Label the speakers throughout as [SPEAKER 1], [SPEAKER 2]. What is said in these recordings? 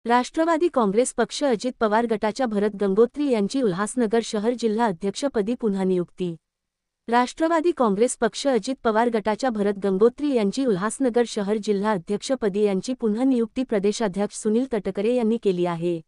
[SPEAKER 1] राष्ट्रवादी काँग्रेस पक्ष अजित पवार गटाच्या भरत गंगोत्री यांची उल्हासनगर शहर जिल्हा अध्यक्षपदी पुन्हा नियुक्ती। राष्ट्रवादी काँग्रेस पक्ष अजित पवार गटाच्या भरत गंगोत्री यांची उल्हासनगर शहर जिल्हा अध्यक्षपदी यांची पुन्हा नियुक्ती प्रदेशाध्यक्ष सुनील तटकरे यांनी केली आहे।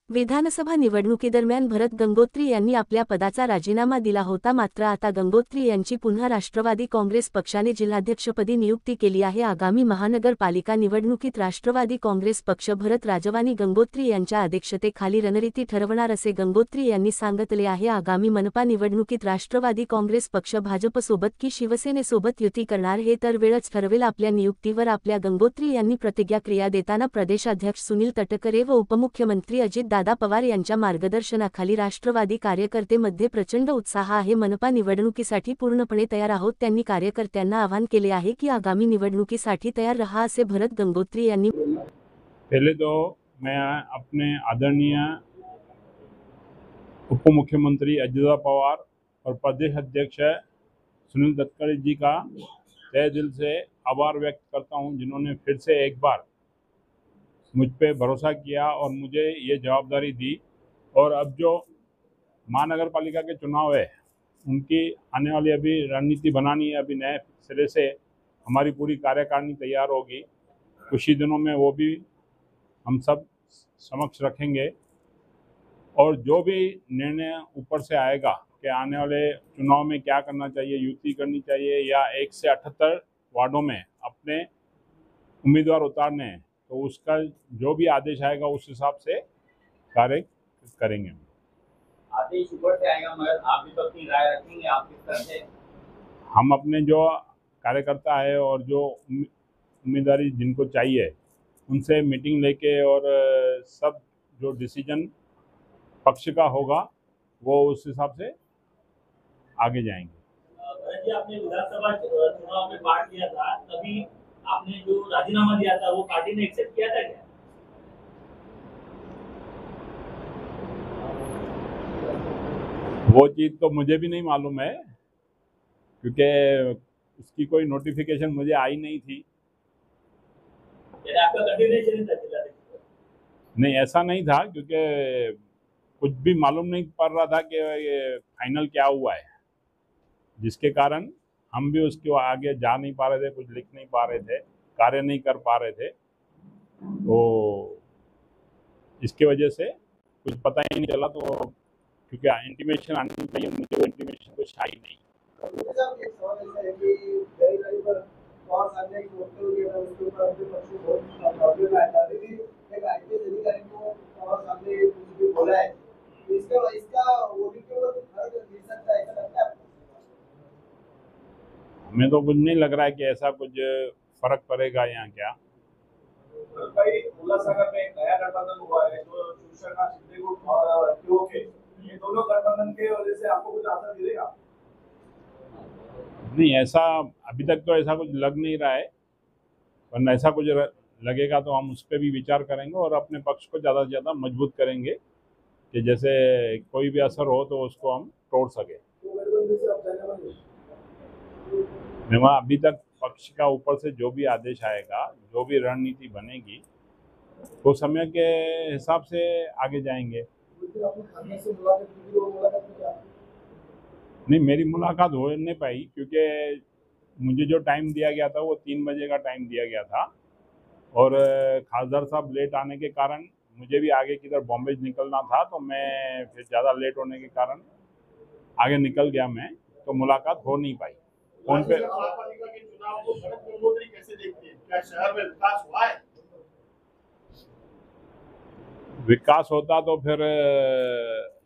[SPEAKER 1] विधानसभा निवडणुकीदरम्यान भरत गंगोत्री यांनी आपल्या पदाचा राजीनामा दिला होता, मात्र आता गंगोत्री यांची पुन्हा राष्ट्रवादी काँग्रेस पक्षाने जिल्हाध्यक्षपदी नियुक्ती केली आहे। आगामी महानगरपालिका निवडणुकीत राष्ट्रवादी काँग्रेस पक्ष भरत राजवानी गंगोत्री यांच्या अध्यक्षतेखाली रणनीती ठरवणार असे गंगोत्री यांनी सांगितले आहे। आगामी मनपा निवडणुकीत राष्ट्रवादी काँग्रेस पक्ष भाजपसोबत की शिवसेनेसोबत युती करणार हे तर वेळच ठरवेल। आपल्या नियुक्तीवर आपल्या गंगोत्री यांनी प्रतिक्रिया देताना प्रदेशाध्यक्ष सुनील तटकरे व उपमुख्यमंत्री अजित दादा पवार यांच्या मार्गदर्शनाखाली राष्ट्रवादी कार्यकर्तेमध्ये प्रचंड उत्साह आहे। मनपा निवडणुकीसाठी पूर्णपणे तयार आहोत। त्यांनी कार्यकर्त्यांना आवाहन केले आहे की आगामी निवडणुकीसाठी तयार रहा असे भरत गंगोत्री यांनी।
[SPEAKER 2] पहले तो मैं अपने आदरणीय उप मुख्यमंत्री अजित पवार और प्रदेश अध्यक्ष सुनील तटकरे जी का तहे दिल से आभार व्यक्त करता हूं, जिन्होंने फिर से एक बार मुझ पे भरोसा किया और मुझे ये जवाबदारी दी। और अब जो महानगर पालिका के चुनाव है उनकी आने वाली अभी रणनीति बनानी है। अभी नए सिरे से हमारी पूरी कार्यकारिणी तैयार होगी, कुछ ही दिनों में वो भी हम सब समक्ष रखेंगे। और जो भी निर्णय ऊपर से आएगा कि आने वाले चुनाव में क्या करना चाहिए, युति करनी चाहिए या 1 से 78 वार्डों में अपने उम्मीदवार उतारने हैं, तो उसका जो भी आदेश आएगा उस हिसाब से कार्य करेंगे।
[SPEAKER 3] आदेश ऊपर से आएगा, मगर आप भी तो अपनी राय रखेंगे, आप किस तरह से?
[SPEAKER 2] हम अपने जो कार्यकर्ता है और जो उम्मीदवारी जिनको चाहिए उनसे मीटिंग लेके और सब जो डिसीजन पक्ष का होगा वो उस हिसाब से आगे जाएंगे।
[SPEAKER 3] भरत जी, आपने विधानसभा चुनाव में पार्ट लिया था, तभी आपने जो राजीनामा दिया था वो पार्टी ने एक्सेप्ट किया था क्या?
[SPEAKER 2] वो चीज़ तो मुझे भी नहीं मालूम है, क्योंकि उसकी कोई नोटिफिकेशन मुझे आई नहीं थी।
[SPEAKER 3] आपका कंटिन्यूएशन था जिला?
[SPEAKER 2] नहीं, ऐसा नहीं था, क्योंकि कुछ भी मालूम नहीं पड़ रहा था कि ये फाइनल क्या हुआ है, जिसके कारण हम भी उसके आगे जा नहीं पा रहे थे, कुछ लिख नहीं पा रहे थे, कार्य नहीं कर पा रहे थे। तो इसकी वजह से कुछ पता ही नहीं चला। तो क्योंकि इंटीमेशन आनी चाहिए, मुझे वो इंटीमेशन कुछ आई नहीं। हमें तो कुछ नहीं लग रहा है कि ऐसा कुछ फर्क पड़ेगा यहाँ क्या।
[SPEAKER 3] भाई, उल्लासनगर में एक नया गठबंधन हुआ है जो शिवसेना शिंदे गुट और क्यों के, ये दोनों गठबंधन के वजह से आपको कुछ आशा मिलेगा?
[SPEAKER 2] नहीं, ऐसा अभी तक तो ऐसा कुछ लग नहीं रहा है, वरना ऐसा कुछ लगेगा तो हम उस पर भी विचार करेंगे और अपने पक्ष को ज़्यादा से ज़्यादा मजबूत करेंगे कि जैसे कोई भी असर हो तो उसको हम तोड़ सके। मैं अभी तक पक्ष का ऊपर से जो भी आदेश आएगा, जो भी रणनीति बनेगी, तो समय के हिसाब से आगे जाएंगे। नहीं, मेरी मुलाकात हो नहीं पाई, क्योंकि मुझे जो टाइम दिया गया था वो 3 बजे का टाइम दिया गया था और खासदार साहब लेट आने के कारण मुझे भी आगे किधर बॉम्बे निकलना था, तो मैं फिर ज़्यादा लेट होने के कारण आगे निकल गया मैं, तो मुलाकात हो नहीं पाई। फोन पे विकास होता तो फिर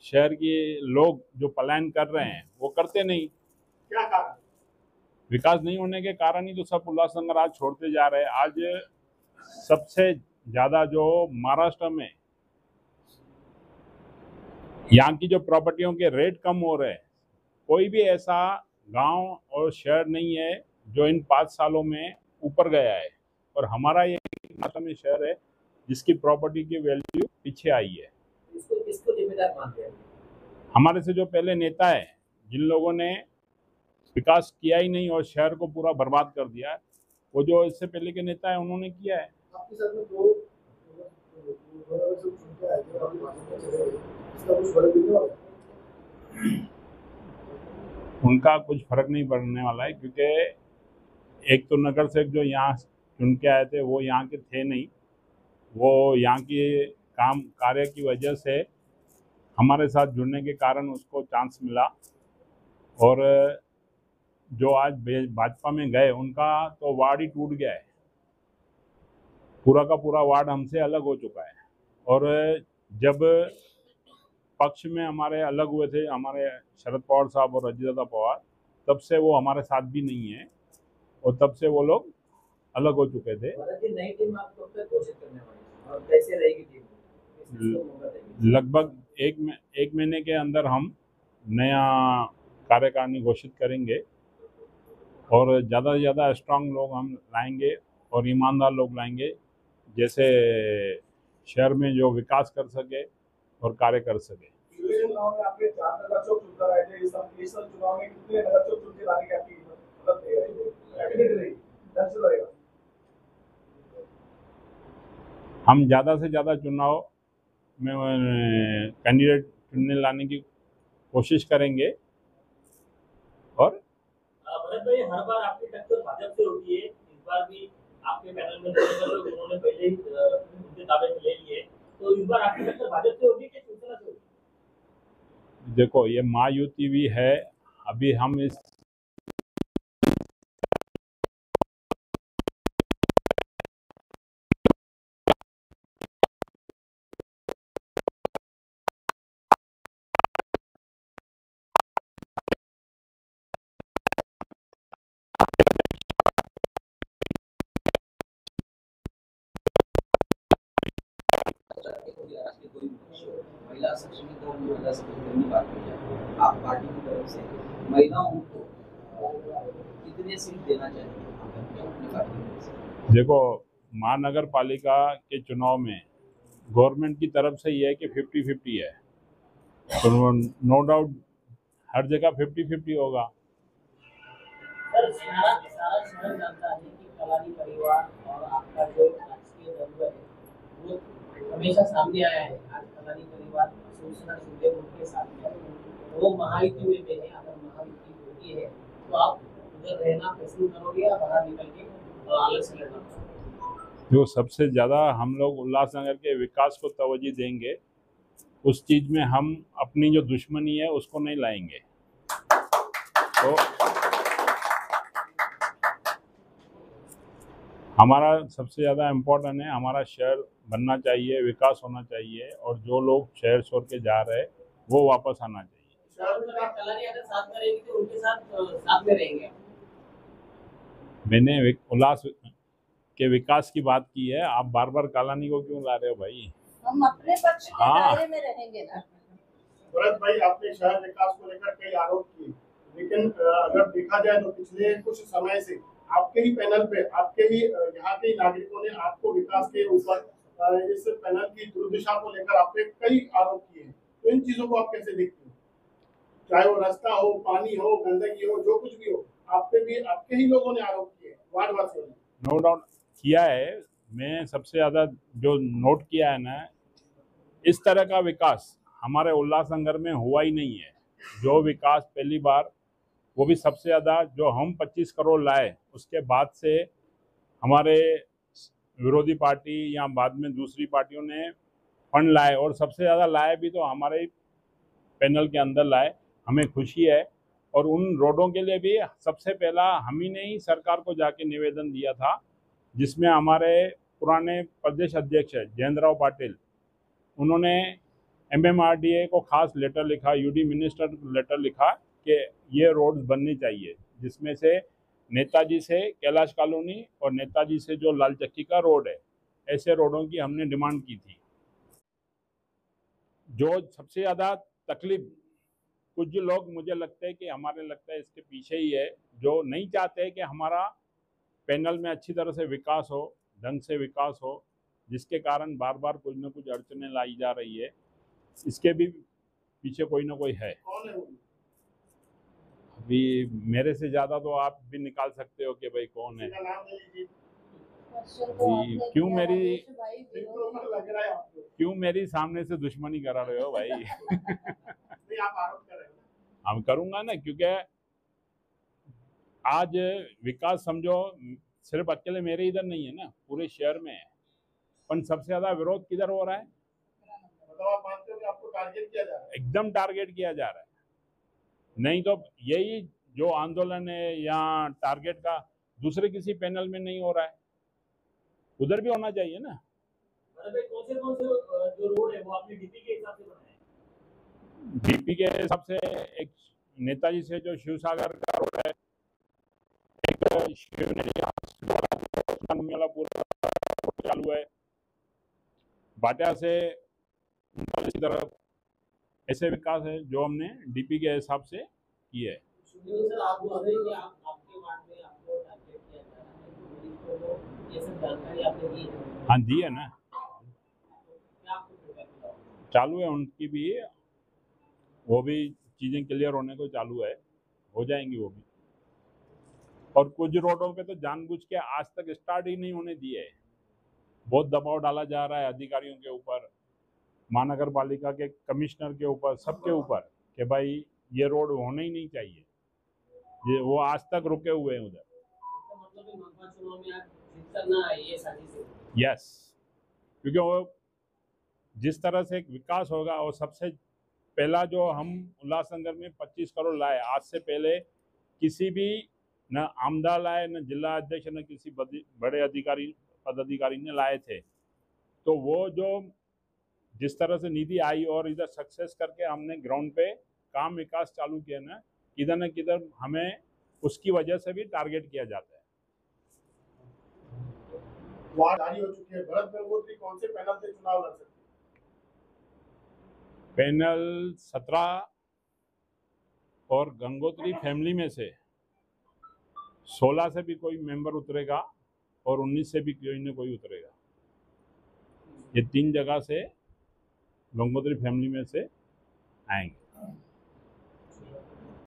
[SPEAKER 2] शहर के लोग जो पलायन कर रहे हैं वो करते नहीं।
[SPEAKER 3] क्या कारण?
[SPEAKER 2] विकास नहीं होने के कारण ही तो सब उल्लासनगर आज छोड़ते जा रहे हैं। आज सबसे ज्यादा जो महाराष्ट्र में यहाँ की जो प्रॉपर्टियों के रेट कम हो रहे हैं, कोई भी ऐसा गांव और शहर नहीं है जो इन 5 सालों में ऊपर गया है। और हमारा ये महाराष्ट्र में शहर है जिसकी प्रॉपर्टी की वैल्यू पीछे आई है।
[SPEAKER 3] इसको जिम्मेदार मानते हैं
[SPEAKER 2] हमारे से जो पहले नेता है, जिन लोगों ने विकास किया ही नहीं और शहर को पूरा बर्बाद कर दिया है, वो जो इससे पहले के नेता है उन्होंने किया है।
[SPEAKER 3] की भाजपा चले गए, इसका कुछ फर्क दिखने वाला है?
[SPEAKER 2] उनका कुछ फर्क नहीं पड़ने वाला है, क्योंकि एक तो नगर सेवक जो यहाँ चुन के आए थे वो यहाँ के थे नहीं। वो यहाँ की काम कार्य की वजह से हमारे साथ जुड़ने के कारण उसको चांस मिला। और जो आज भाजपा में गए उनका तो वार्ड ही टूट गया है, पूरा का पूरा वार्ड हमसे अलग हो चुका है। और जब पक्ष में हमारे अलग हुए थे हमारे शरद पवार साहब और अजित पवार, तब से वो हमारे साथ भी नहीं है और तब से वो लोग अलग हो चुके थे।
[SPEAKER 4] नई टीम आप कब तक घोषित करने वाले और कैसे रहेगी टीम?
[SPEAKER 2] लगभग एक महीने के अंदर हम नया कार्यकारिणी घोषित करेंगे और ज़्यादा से ज़्यादा स्ट्रांग लोग हम लाएंगे और ईमानदार लोग लाएंगे, जैसे शहर में जो विकास कर सके और कार्य कर सके।
[SPEAKER 3] चुनाव में आपके 4 नगर चौक चुनकर आए थे, इस चुनाव में कितने नगर चौक चुन के लाने की आपकी मतलब कैंडिडेट रही, ढंग से रहेगा?
[SPEAKER 2] हम ज़्यादा से ज़्यादा चुनाव में कैंडिडेट चुनने लाने की कोशिश करेंगे। और
[SPEAKER 4] भरत भाई, हर बार आपकी टक्कर भाजपा से होती है, इस बार भी आपके पैनल में लोग उन्होंने पहले ही उनके दावे में ले लिए, तो इस बार आपकी टक्कर भाजपा से होगी कि शिवसेना से होगी?
[SPEAKER 2] देखो, ये महायुति भी है, अभी हम इस
[SPEAKER 4] महिला सशक्तिकरण, महिला सशक्तिकरण की बात की जाए, आप पार्टी की तरफ से महिलाओं को कितने सीट देना चाहिए अपनी पार्टी की तरफ से?
[SPEAKER 2] देखो, महानगर पालिका के चुनाव में गवर्नमेंट की तरफ से ये है कि 50-50 है, तो नो डाउट हर जगह 50-50 होगा।
[SPEAKER 4] सर, सारा शहर जानता है कि कलानी परिवार और आपका जो राजकीय द्वंद्व है वो हमेशा सामने आया है। आज कलानी परिवार शिवसेना शिंदे गुट के साथ है, वो महायुति में भी है। अगर महायुति होती है तो आप उधर रहना पसंद करोगे या बाहर निकल के अलग से लड़ना?
[SPEAKER 2] जो सबसे ज़्यादा हम लोग उल्लासनगर के विकास को तवज्जो देंगे, उस चीज़ में हम अपनी जो दुश्मनी है उसको नहीं लाएंगे। तो हमारा सबसे ज़्यादा इम्पोर्टेंट है, हमारा शहर बनना चाहिए, विकास होना चाहिए, और जो लोग शहर छोड़ के जा रहे हैं वो वापस आना चाहिए।
[SPEAKER 4] कलानी अगर साथ में रहेगी तो उनके साथ में रहेंगे?
[SPEAKER 2] मैंने उल्लास के विकास की बात की है, आप बार बार कालानी को क्यों ला रहे हो भाई?
[SPEAKER 5] हम अपने पक्ष के दायरे में रहेंगे ना।
[SPEAKER 3] भरत भाई, आपने शहर विकास को लेकर कई आरोप किए, लेकिन अगर देखा जाए तो पिछले कुछ समय से आपके ही पैनल पे आपके ही यहाँ के नागरिकों ने आपको विकास के ऊपर इस पैनल की दुर्दशा को लेकर आपने कई आरोप किए हैं। तो इन चीजों को आप कैसे देखते हो? चाहे वो रास्ता हो, पानी हो, गंदगी हो, जो कुछ भी हो, आप पे भी आपके ही लोगों ने आरोप किए, वार्ड वासियों ने।
[SPEAKER 2] नो डाउट किया है। मैं सबसे ज़्यादा जो नोट किया है ना, इस तरह का विकास हमारे उल्लासनगर में हुआ ही नहीं है। जो विकास पहली बार, वो भी सबसे ज़्यादा जो हम 25 करोड़ लाए, उसके बाद से हमारे विरोधी पार्टी या बाद में दूसरी पार्टियों ने फंड लाए, और सबसे ज़्यादा लाए भी तो हमारे पैनल के अंदर लाए। हमें खुशी है। और उन रोडों के लिए भी सबसे पहला हम ही ने ही सरकार को जाके निवेदन दिया था, जिसमें हमारे पुराने प्रदेश अध्यक्ष जयेंद्र राव पाटिल, उन्होंने MMRDA को खास लेटर लिखा, UD मिनिस्टर को लेटर लिखा कि ये रोड्स बननी चाहिए, जिसमें से नेताजी से कैलाश कॉलोनी और नेताजी से जो लाल चक्की का रोड है, ऐसे रोडों की हमने डिमांड की थी। जो सबसे ज़्यादा तकलीफ कुछ लोग, मुझे लगता है कि हमारे लगता है इसके पीछे ही है, जो नहीं चाहते कि हमारा पैनल में अच्छी तरह से विकास हो, ढंग से विकास हो, जिसके कारण बार बार कुछ न कुछ अड़चनें लाई जा रही है। इसके भी पीछे कोई ना कोई है।
[SPEAKER 3] कौन है वो?
[SPEAKER 2] अभी मेरे से ज़्यादा तो आप भी निकाल सकते हो कि भाई कौन है।
[SPEAKER 3] नाम ले लीजिए।
[SPEAKER 5] क्वेश्चन तो
[SPEAKER 2] अभी
[SPEAKER 5] आपने
[SPEAKER 2] क्यों
[SPEAKER 5] किया,
[SPEAKER 2] मेरी-
[SPEAKER 5] राजेश भाई
[SPEAKER 3] जिनको ऊपर लग रहा है आपको
[SPEAKER 2] क्यों मेरी सामने से दुश्मनी करा रहे हो भाई?
[SPEAKER 3] नहीं, आप आरोप कर रहे हो ना।
[SPEAKER 2] हम करूंगा ना, क्योंकि आज विकास समझो सिर्फ अकेले मेरे इधर नहीं है ना, पूरे शहर में है। पर सबसे ज्यादा विरोध किधर हो रहा है?
[SPEAKER 3] मतलब आप मानते हो कि आपको टारगेट किया जा रहा है?
[SPEAKER 2] एकदम टारगेट किया जा रहा है। नहीं तो यही जो आंदोलन है या टारगेट का दूसरे किसी पैनल में नहीं हो रहा है, उधर भी होना चाहिए ना।
[SPEAKER 4] मतलब कौन से जो रोड है वो आपने डीपी के हिसाब से बनाए हैं?
[SPEAKER 2] डीपी के हिसाब से एक नेताजी से जो शिव सागर का रोड है, एक शिवनेरी वाला पूरा रोड चालू है, बाटिया से की तरफ, ऐसे विकास है जो हमने डीपी के हिसाब से किए है।
[SPEAKER 4] सुनील सर, आप बोल रहे हैं कि आपके वार्ड में आपको टारगेट किया जा रहा है, तो पुलिस को ये सब जानकारी आपने दी है?
[SPEAKER 2] हाँ दी है ना,
[SPEAKER 4] क्या आपको फीडबैक मिला?
[SPEAKER 2] चालू है उनकी भी, वो भी चीज़ें क्लियर होने को चालू है, हो जाएंगी वो भी। और कुछ रोडों पे तो जानबूझ के आज तक स्टार्ट ही नहीं होने दिए है। बहुत दबाव डाला जा रहा है अधिकारियों के ऊपर, महानगर पालिका के कमिश्नर के ऊपर, सबके ऊपर, कि भाई ये रोड होना ही नहीं चाहिए। ये वो आज तक रुके हुए हैं उधर।
[SPEAKER 4] तो मतलब कि लोकसभा चुनाव में आप जीत करना है, ये साजिश है?
[SPEAKER 2] यस, क्योंकि वो जिस तरह से एक विकास होगा, और सबसे पहला जो हम उल्लासनगर में 25 करोड़ लाए, आज से पहले किसी भी न आमदा लाए, न जिला अध्यक्ष, न किसी बड़े अधिकारी पदाधिकारी ने लाए थे। तो वो जो जिस तरह से निधि आई और इधर सक्सेस करके हमने ग्राउंड पे काम विकास चालू किया ना, किधर न किधर हमें उसकी वजह से भी टारगेट किया जाता है।
[SPEAKER 3] वार्ड जारी हो चुकी है, भरत गंगोत्री कौन से पैनल से चुनाव लड़ सकते हैं?
[SPEAKER 2] पैनल 17 और गंगोत्री फैमिली में से 16 से भी कोई मेंबर उतरेगा और 19 से भी कोई न कोई उतरेगा। ये 3 जगह से गंगोत्री फैमिली में से आएंगे।